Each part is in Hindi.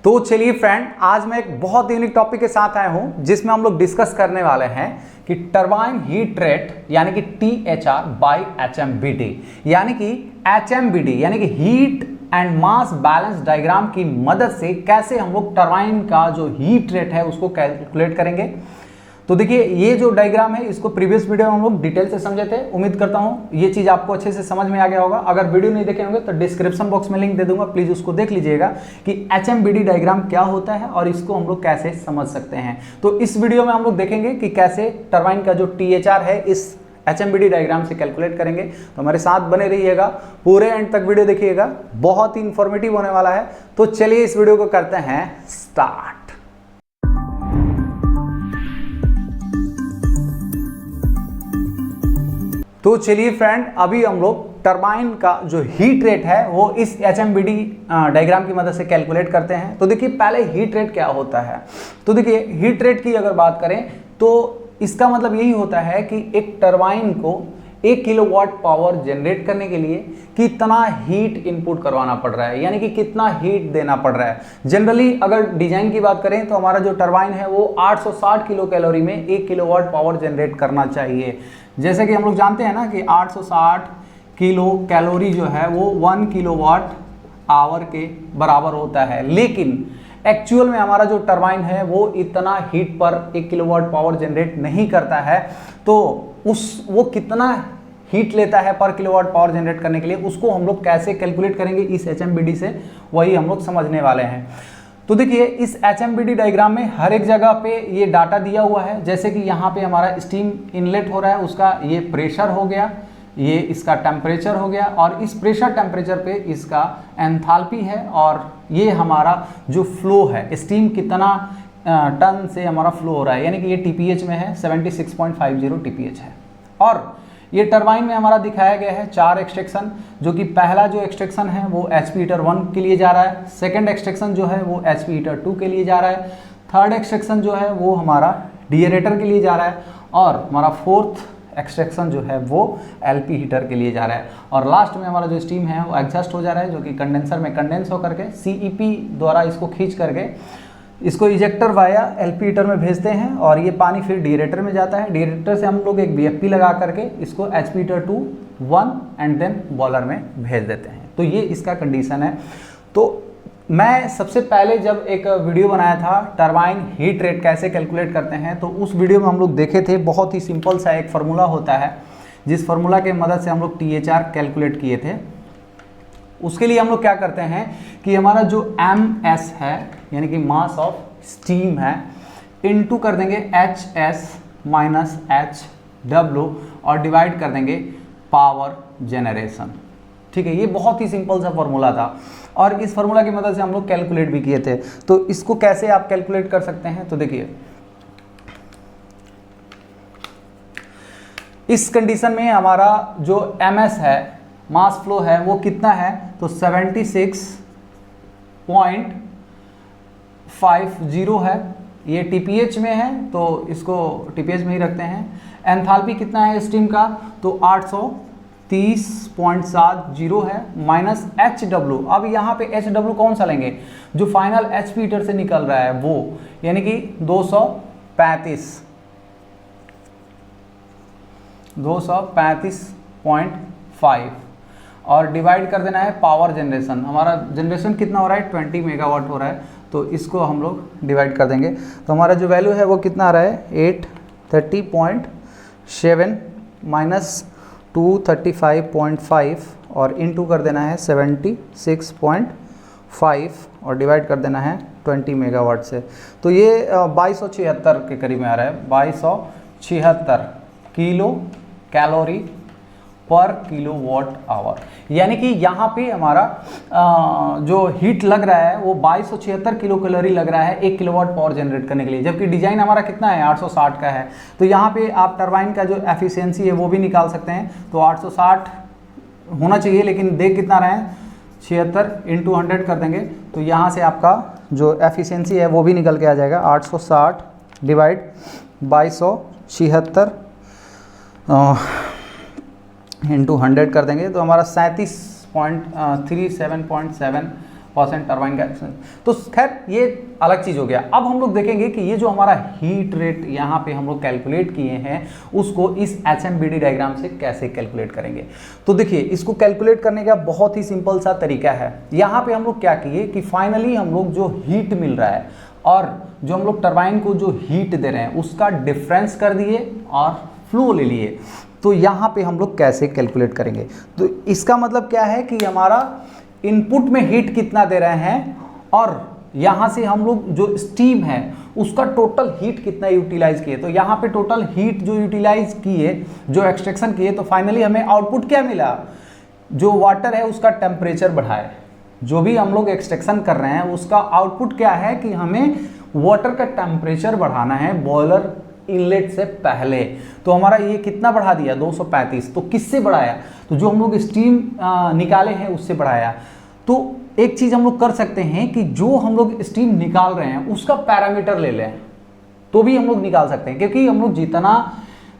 तो चलिए फ्रेंड, आज मैं एक बहुत यूनिक टॉपिक के साथ आया हूं जिसमें हम लोग डिस्कस करने वाले हैं कि टरबाइन हीट रेट यानी कि THR बाय HMBD यानी कि HMBD यानी कि heat and mass balance diagram की मदद से कैसे हम लोग टरबाइन का जो हीट रेट है उसको कैलकुलेट करेंगे। तो देखिए, ये जो डायग्राम है इसको प्रीवियस वीडियो में हम लोग डिटेल से समझे थे। उम्मीद करता हूँ ये चीज़ आपको अच्छे से समझ में आ गया होगा। अगर वीडियो नहीं देखे होंगे तो डिस्क्रिप्शन बॉक्स में लिंक दे दूंगा, प्लीज़ उसको देख लीजिएगा कि HMBD डायग्राम क्या होता है और इसको हम लोग कैसे समझ सकते हैं। तो इस वीडियो में हम लोग देखेंगे कि कैसे टरबाइन का जो THR है इस HMBD डायग्राम से कैलकुलेट करेंगे। तो हमारे साथ बने रहिएगा, पूरे एंड तक वीडियो देखिएगा, बहुत ही इंफॉर्मेटिव होने वाला है। तो चलिए इस वीडियो को करते हैं स्टार्ट। तो चलिए फ्रेंड, अभी हम लोग टरबाइन का जो हीट रेट है वो इस HMBD डायग्राम की मदद से कैलकुलेट करते हैं। तो देखिए, पहले हीट रेट क्या होता है। तो देखिए, हीट रेट की अगर बात करें तो इसका मतलब यही होता है कि एक टरबाइन को 1 किलोवाट पावर जनरेट करने के लिए कितना हीट इनपुट करवाना पड़ रहा है, यानी कि कितना हीट देना पड़ रहा है। जनरली अगर डिजाइन की बात करें तो हमारा जो टरबाइन है वो 860 किलो कैलोरी में 1 किलोवाट पावर जनरेट करना चाहिए। जैसे कि हम लोग जानते हैं ना कि 860 किलो कैलोरी जो है वो 1 किलोवाट आवर के बराबर होता है, लेकिन एक्चुअल में हमारा जो टरबाइन है वो इतना हीट पर 1 किलोवाट पावर जनरेट नहीं करता है। तो वो कितना हीट लेता है पर किलोवाट पावर जनरेट करने के लिए, उसको हम लोग कैसे कैलकुलेट करेंगे इस HMBD से, वही हम लोग समझने वाले हैं। तो देखिए, इस HMBD डायग्राम में हर एक जगह पे ये डाटा दिया हुआ है। जैसे कि यहाँ पे हमारा स्टीम इनलेट हो रहा है, उसका ये प्रेशर हो गया, ये इसका टेम्परेचर हो गया, और इस प्रेशर टेम्परेचर पे इसका एंथैल्पी है, और ये हमारा जो फ्लो है, स्टीम कितना टन से हमारा फ्लो हो रहा है, यानी कि ये TPH में है, 76.50 TPH है। और ये टरबाइन में हमारा दिखाया गया है 4 एक्सट्रैक्शन, जो कि पहला जो एक्सट्रैक्शन है वो HP हीटर 1 के लिए जा रहा है, सेकंड एक्सट्रैक्शन जो है वो HP हीटर 2 के लिए जा रहा है, थर्ड एक्सट्रैक्शन जो है वो हमारा डीएरेटर के लिए जा रहा है, और हमारा फोर्थ एक्सट्रैक्शन जो है वो LP हीटर के लिए जा रहा है। और लास्ट में हमारा जो स्टीम है वो एग्जॉस्ट हो जा रहा है, जो कि कंडेंसर में कंडेंस होकर के CEP द्वारा इसको खींच करके इसको इजेक्टर वाया LP हीटर में भेजते हैं, और ये पानी फिर डीरेटर में जाता है। डीरेटर से हम लोग एक BFP लगा करके इसको HP heater 2, 1 and then boiler में भेज देते हैं। तो ये इसका कंडीशन है। तो मैं सबसे पहले जब एक वीडियो बनाया था टरबाइन हीट रेट कैसे कैलकुलेट करते हैं, तो उस वीडियो में हम लोग देखे थे बहुत ही सिंपल सा एक फार्मूला होता है, जिस फार्मूला के मदद से हम लोग THR कैलकुलेट किए थे। उसके लिए हम लोग क्या करते हैं कि हमारा जो MS है यानी कि मास ऑफ स्टीम है, इनटू कर देंगे HS माइनस HW और डिवाइड कर देंगे पावर जनरेशन। ठीक है, ये बहुत ही सिंपल सा फॉर्मूला था, और इस फार्मूला की मदद से हम लोग कैलकुलेट भी किए थे। तो इसको कैसे आप कैलकुलेट कर सकते हैं, तो देखिए, इस कंडीशन में हमारा जो MS है, मास फ्लो है, वो कितना है, तो 76.50 है। ये TPH में है तो इसको TPH में ही रखते हैं। एंथैल्पी कितना है स्टीम का, तो 830.70 है, माइनस HW। अब यहाँ पे HW कौन सा लेंगे, जो फाइनल HP हीटर से निकल रहा है वो, यानी कि 235.5, और डिवाइड कर देना है पावर जनरेशन। हमारा जनरेशन कितना हो रहा है, 20 मेगावाट हो रहा है, तो इसको हम लोग डिवाइड कर देंगे। तो हमारा जो वैल्यू है वो कितना आ रहा है, 830.7 माइनस 235.5 और इनटू कर देना है 76.5 और डिवाइड कर देना है 20 मेगावाट से। तो ये 2276 के करीब में आ रहा है, 2276 किलो कैलोरी पर किलोवाट आवर। यानी कि यहाँ पे हमारा जो हीट लग रहा है वो 2276 किलो कैलोरी लग रहा है 1 किलोवाट पावर जनरेट करने के लिए, जबकि डिजाइन हमारा कितना है, 860 का है। तो यहाँ पे आप टरबाइन का जो एफिशिएंसी है वो भी निकाल सकते हैं। तो 860 होना चाहिए, लेकिन देख कितना रहे हैं, 76 इंटू 100 कर देंगे, तो यहाँ से आपका जो एफिशिएंसी है वो भी निकल के आ जाएगा। 860 डिवाइड 2276 इंटू 100 कर देंगे, तो हमारा 37.37.7 % टरबाइन का तो खैर ये अलग चीज़ हो गया। अब हम लोग देखेंगे कि ये जो हमारा हीट रेट यहाँ पे हम लोग कैलकुलेट किए हैं उसको इस HMBD डायग्राम से कैसे कैलकुलेट करेंगे। तो देखिए इसको कैलकुलेट करने का बहुत ही सिंपल सा तरीका है। यहाँ पे हम लोग क्या किए कि फाइनली हम लोग जो हीट मिल रहा है और जो हम लोग टरबाइन को जो हीट दे रहे हैं उसका डिफरेंस कर दिए और फ्लो ले लिए। तो यहाँ पे हम लोग कैसे कैलकुलेट करेंगे, तो इसका मतलब क्या है कि हमारा इनपुट में हीट कितना दे रहे हैं और यहाँ से हम लोग जो स्टीम है उसका टोटल हीट कितना यूटिलाइज किए। तो यहाँ पे टोटल हीट जो यूटिलाइज किए, जो एक्सट्रैक्शन किए, तो फाइनली हमें आउटपुट क्या मिला, जो वाटर है उसका टेम्परेचर बढ़ाए। जो भी हम लोग एक्सट्रैक्शन कर रहे हैं उसका आउटपुट क्या है कि हमें वाटर का टेम्परेचर बढ़ाना है बॉयलर इनलेट से पहले। तो हमारा ये कितना बढ़ा दिया 235। तो किससे बढ़ाया, तो जो हम लोग स्टीम निकाले हैं उससे बढ़ाया। तो एक चीज़ हम लोग कर सकते हैं कि जो हम लोग स्टीम निकाल रहे हैं उसका पैरामीटर ले लें तो भी हम लोग निकाल सकते हैं, क्योंकि हम लोग जितना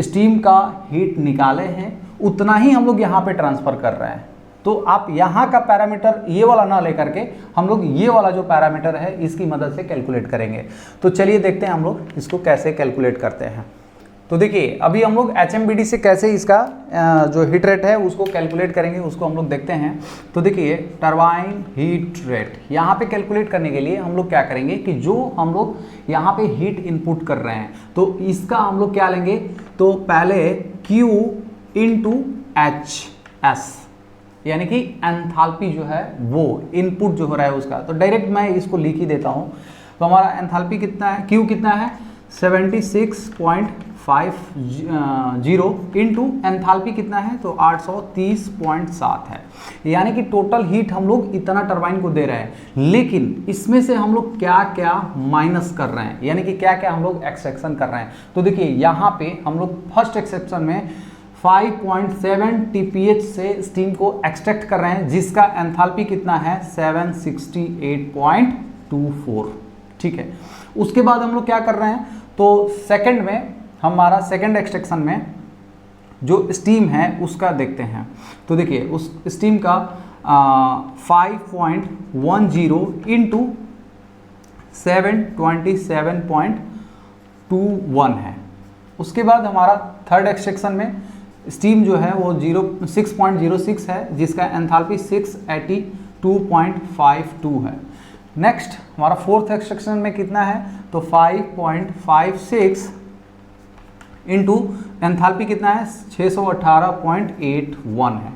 स्टीम का हीट निकाले हैं उतना ही हम लोग यहाँ पे ट्रांसफ़र कर रहे हैं। तो आप यहाँ का पैरामीटर ये वाला ना लेकर के हम लोग ये वाला जो पैरामीटर है इसकी मदद से कैलकुलेट करेंगे। तो चलिए देखते हैं हम लोग इसको कैसे कैलकुलेट करते हैं। तो देखिए अभी हम लोग HMBD से कैसे इसका जो हीट रेट है उसको कैलकुलेट करेंगे उसको हम लोग देखते हैं। तो देखिए टरबाइन हीट रेट यहाँ पे कैलकुलेट करने के लिए हम लोग क्या करेंगे कि जो हम लोग यहाँ पे हीट इनपुट कर रहे हैं तो इसका हम लोग क्या लेंगे, तो पहले Q इंटू HS यानी कि एंथैल्पी जो है वो इनपुट जो हो रहा है उसका। तो डायरेक्ट मैं इसको लिख ही देता हूँ। तो हमारा एंथैल्पी कितना है, Q कितना है 76.50 इंटू एंथैल्पी कितना है तो 830.7 है। यानी कि टोटल हीट हम लोग इतना टरबाइन को दे रहे हैं, लेकिन इसमें से हम लोग क्या क्या माइनस कर रहे हैं, यानी कि क्या क्या हम लोग एक्सट्रैक्शन कर रहे हैं। तो देखिए यहाँ पे हम लोग फर्स्ट एक्सेप्शन में 5.7 TPH से स्टीम को एक्सट्रैक्ट कर रहे हैं जिसका एंथैल्पी कितना है 768.24। ठीक है, उसके बाद हम लोग क्या कर रहे हैं, तो सेकंड में हमारा सेकंड एक्सट्रैक्शन में जो स्टीम है उसका देखते हैं। तो देखिए उस स्टीम का 5.10 इंटू 727.21 है। उसके बाद हमारा थर्ड एक्सट्रैक्शन में स्टीम जो है वो 6.06 है जिसका एंथैल्पी 682.52 है। नेक्स्ट हमारा फोर्थ एक्सट्रैक्शन में कितना है तो 5.56 इंटू एंथैल्पी कितना है 618.81 है।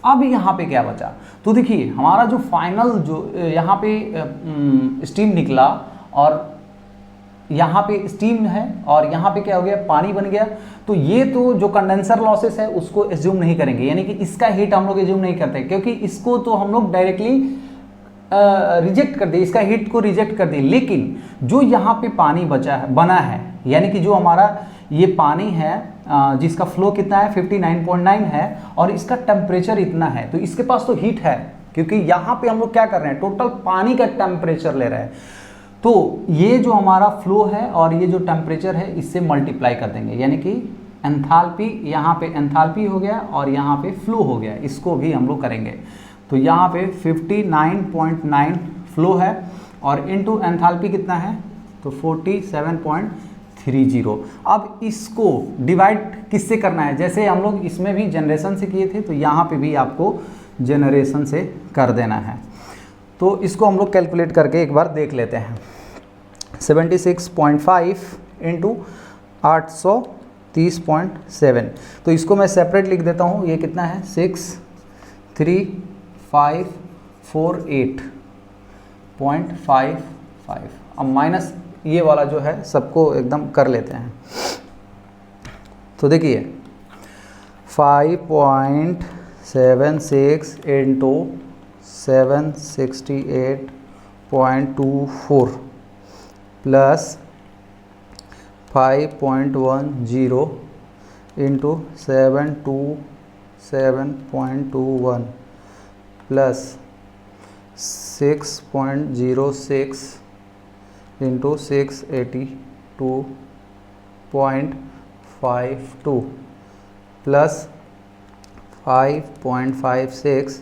अब यहाँ पे क्या बचा, तो देखिए हमारा जो फाइनल जो यहाँ पे स्टीम निकला और यहाँ पे स्टीम है और यहाँ पे क्या हो गया पानी बन गया। तो ये तो जो कंडेंसर लॉसेस है उसको एज्यूम नहीं करेंगे, यानी कि इसका हीट हम लोग एज्यूम नहीं करते क्योंकि इसको तो हम लोग डायरेक्टली रिजेक्ट कर दिए, इसका हीट को रिजेक्ट कर दिए। लेकिन जो यहाँ पे पानी बचा है बना है, यानी कि जो हमारा ये पानी है जिसका फ्लो कितना है 59.9 है और इसका टेम्परेचर इतना है, तो इसके पास तो हीट है क्योंकि यहाँ पे हम लोग क्या कर रहे हैं टोटल पानी का टेम्परेचर ले रहे हैं। तो ये जो हमारा फ्लो है और ये जो टेम्परेचर है इससे मल्टीप्लाई कर देंगे, यानी कि एंथैल्पी यहाँ पे एंथैल्पी हो गया और यहाँ पे फ्लो हो गया, इसको भी हम लोग करेंगे। तो यहाँ पे 59.9 फ्लो है और इनटू एंथैल्पी कितना है तो 47.30। अब इसको डिवाइड किससे करना है, जैसे हम लोग इसमें भी जनरेशन से किए थे तो यहाँ पे भी आपको जनरेशन से कर देना है। तो इसको हम लोग कैलकुलेट करके एक बार देख लेते हैं। 76.5 इंटू 830.7, तो इसको मैं सेपरेट लिख देता हूँ। ये कितना है 63548.55। अब माइनस ये वाला जो है सबको एकदम कर लेते हैं। तो देखिए 5.76 into 768.24 plus 5.10 into 727.21 plus 6.06 into 682.52 plus 5.56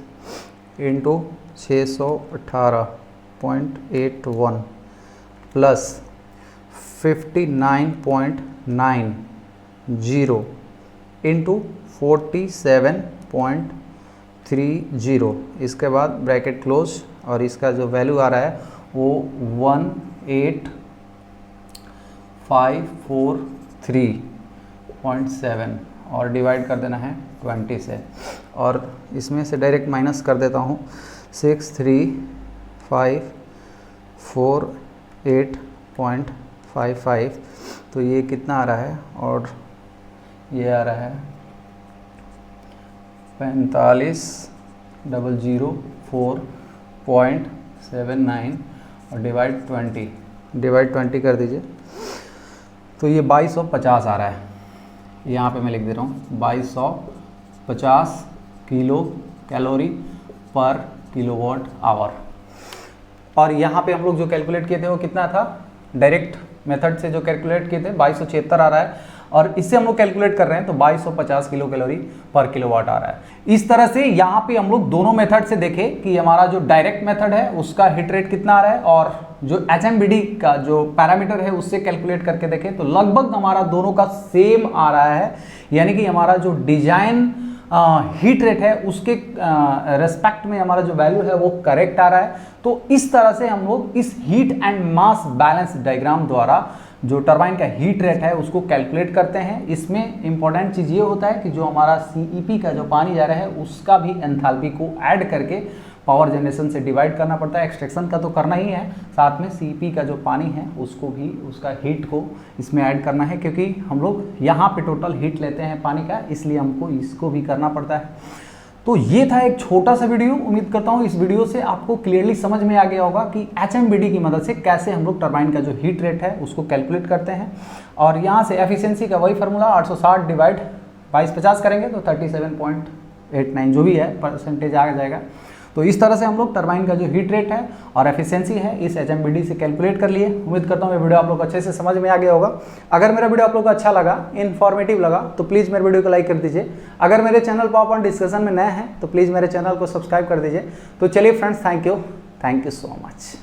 into 618.81 plus 59.90 into 47.30, इसके बाद ब्रैकेट क्लोज, और इसका जो वैल्यू आ रहा है वो 18543.7 और डिवाइड कर देना है 20 से, और इसमें से डायरेक्ट माइनस कर देता हूँ 63548.55, तो ये कितना आ रहा है, और ये आ रहा है 45,004.79 और डिवाइड 20 कर दीजिए, तो ये 2250 आ रहा है। यहाँ पे मैं लिख दे रहा हूँ 2250 किलो कैलोरी पर किलोवाट आवर। और यहाँ पे हम लोग जो कैलकुलेट किए थे वो कितना था, डायरेक्ट मेथड से जो कैलकुलेट किए थे 2276 आ रहा है, और इससे हम लोग कैलकुलेट कर रहे हैं तो 2250 किलो कैलोरी पर किलोवाट आ रहा है। इस तरह से यहाँ पे हम लोग दोनों मेथड से देखें कि हमारा जो डायरेक्ट मेथड है उसका हिट रेट कितना आ रहा है, और जो HMBD का जो पैरामीटर है उससे कैलकुलेट करके देखें तो लगभग हमारा दोनों का सेम आ रहा है, यानी कि हमारा जो डिजाइन हीट रेट है उसके रेस्पेक्ट में हमारा जो वैल्यू है वो करेक्ट आ रहा है। तो इस तरह से हम लोग इस heat and mass balance diagram द्वारा जो टरबाइन का हीट रेट है उसको कैलकुलेट करते हैं। इसमें इंपॉर्टेंट चीज़ ये होता है कि जो हमारा CEP का जो पानी जा रहा है उसका भी एंथैल्पी को ऐड करके पावर जनरेशन से डिवाइड करना पड़ता है। एक्सट्रैक्शन का तो करना ही है, साथ में CEP का जो पानी है उसको भी, उसका हीट को इसमें ऐड करना है, क्योंकि हम लोग यहाँ पे टोटल हीट लेते हैं पानी का, इसलिए हमको इसको भी करना पड़ता है। तो ये था एक छोटा सा वीडियो। उम्मीद करता हूँ इस वीडियो से आपको क्लियरली समझ में आ गया होगा कि HMBD की मदद से कैसे हम लोग टरबाइन का जो हीट रेट है उसको कैलकुलेट करते हैं। और यहाँ से एफिशिएंसी का वही फार्मूला 860 डिवाइड 2250 करेंगे तो 37.89 जो भी है परसेंटेज आ जाएगा। तो इस तरह से हम लोग टरबाइन का जो हीट रेट है और एफिशिएंसी है इस HMBD से कैलकुलेट कर लिए। उम्मीद करता हूँ ये वीडियो आप लोग अच्छे से समझ में आ गया होगा। अगर मेरा वीडियो आप लोग को अच्छा लगा, इन्फॉर्मेटिव लगा, तो प्लीज़ मेरे वीडियो को लाइक कर दीजिए। अगर मेरे चैनल पर अपन डिस्कशन में नए हैं तो प्लीज़ मेरे चैनल को सब्सक्राइब कर दीजिए। तो चलिए friends, thank you so much.